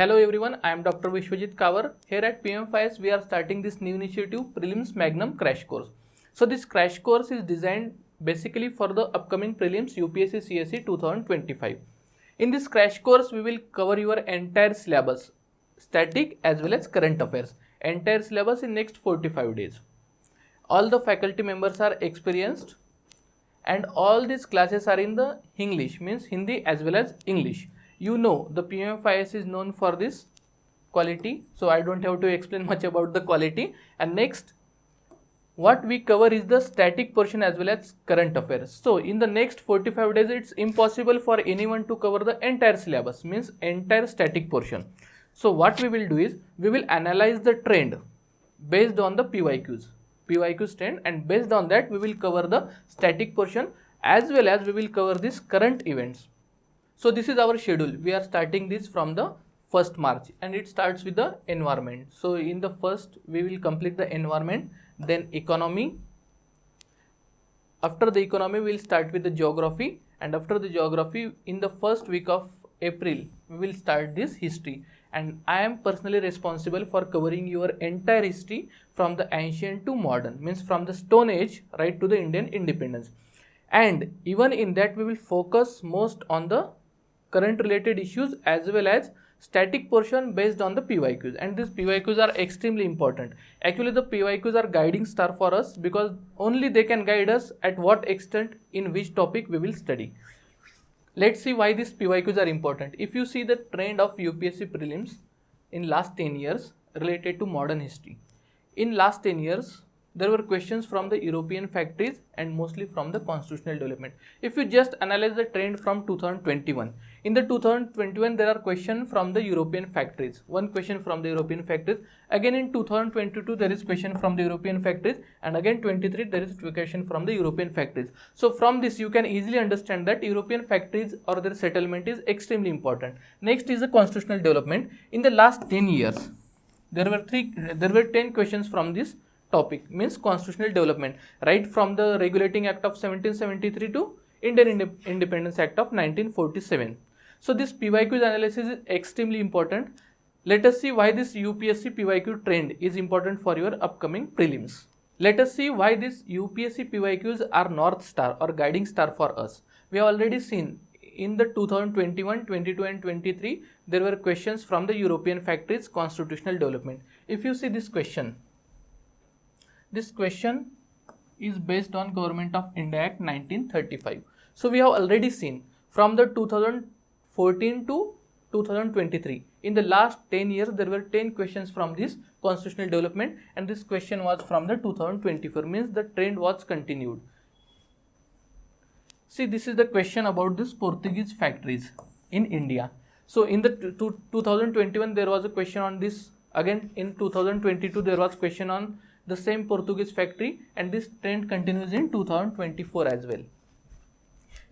Hello everyone, I am Dr. Vishwjeet Kawar. Here at PMFIS, we are starting this new initiative, Prelims Magnum Crash Course. So this crash course is designed basically for the upcoming Prelims UPSC CSE 2025. In this crash course, we will cover your entire syllabus, static as well as current affairs, entire syllabus in next 45 days. All the faculty members are experienced and all these classes are in the English, means Hindi as well as English. You know the PMFIS is known for this quality, so I don't have to explain much about the quality. And next, what we cover is the static portion as well as current affairs. So in the next 45 days, it's impossible for anyone to cover the entire syllabus, means entire static portion. So what we will do is, we will analyze the trend based on the PYQs trend, and based on that we will cover the static portion as well as we will cover this current events. So this is our schedule. We are starting this from the 1st March and it starts with the environment. So in the first we will complete the environment, then economy. After the economy we will start with the geography, and after the geography in the first week of April we will start this history. And I am personally responsible for covering your entire history from the ancient to modern, means from the Stone Age right to the Indian independence. And even in that we will focus most on the current related issues as well as static portion based on the PYQs. And these PYQs are extremely important. Actually the PYQs are guiding star for us because only they can guide us at what extent in which topic we will study. Let's see why these PYQs are important. If you see the trend of UPSC Prelims in last 10 years related to modern history, in last 10 years there were questions from the European factories and mostly from the constitutional development. If you just analyze the trend from 2021, in the 2021 there are questions from the European factories, one question from the European factories. Again in 2022 there is question from the European factories, and again 23 there is question from the European factories. So from this you can easily understand that European factories or their settlement is extremely important. Next is the constitutional development. In the last 10 years there were 10 questions from this topic, means constitutional development, right from the Regulating Act of 1773 to Indian Independence Act of 1947. So this PYQ analysis is extremely important. Let us see why this UPSC PYQ trend is important for your upcoming prelims. Let us see why this UPSC PYQs are North Star or guiding star for us. We have already seen in the 2021, 22 and 23 there were questions from the European factories, constitutional development. If you see this question is based on Government of India Act 1935. So we have already seen from the 2014 to 2023. In the last 10 years, there were 10 questions from this constitutional development, and this question was from the 2024, means the trend was continued. See, this is the question about this Portuguese factories in India. So in the 2021, there was a question on this. Again in 2022, there was question on the same Portuguese factory, and this trend continues in 2024 as well.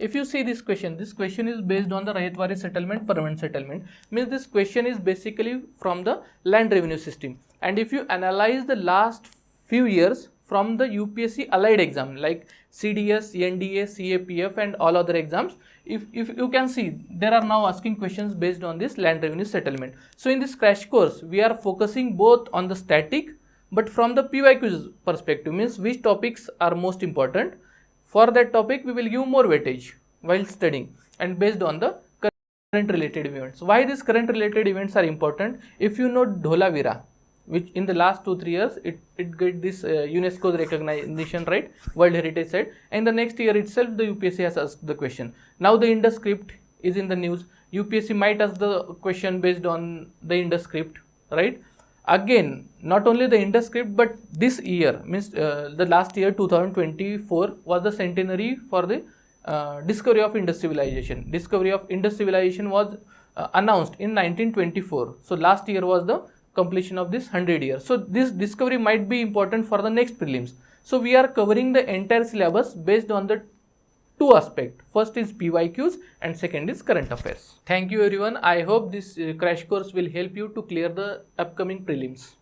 If you see this question is based on the Rayatwari settlement, permanent settlement, means this question is basically from the land revenue system. And if you analyze the last few years from the UPSC allied exam like CDS, NDA, CAPF and all other exams, if you can see, there are now asking questions based on this land revenue settlement. So in this crash course, we are focusing both on the static but from the PYQs perspective, means which topics are most important. For that topic, we will give more weightage while studying and based on the current related events. Why these current related events are important? If you know Dholavira, which in the last 2-3 years, it get this UNESCO's recognition, right, World Heritage Site, and the next year itself the UPSC has asked the question. Now the Indus script is in the news. UPSC might ask the question based on the Indus script, right? Again, not only the Indus script, but this year, means the last year 2024 was the centenary for the discovery of Indus civilization. Discovery of Indus civilization was announced in 1924. So last year was the completion of this 100 years. So this discovery might be important for the next prelims. So we are covering the entire syllabus based on the two aspects. First is PYQs and second is current affairs. Thank you everyone. I hope this crash course will help you to clear the upcoming prelims.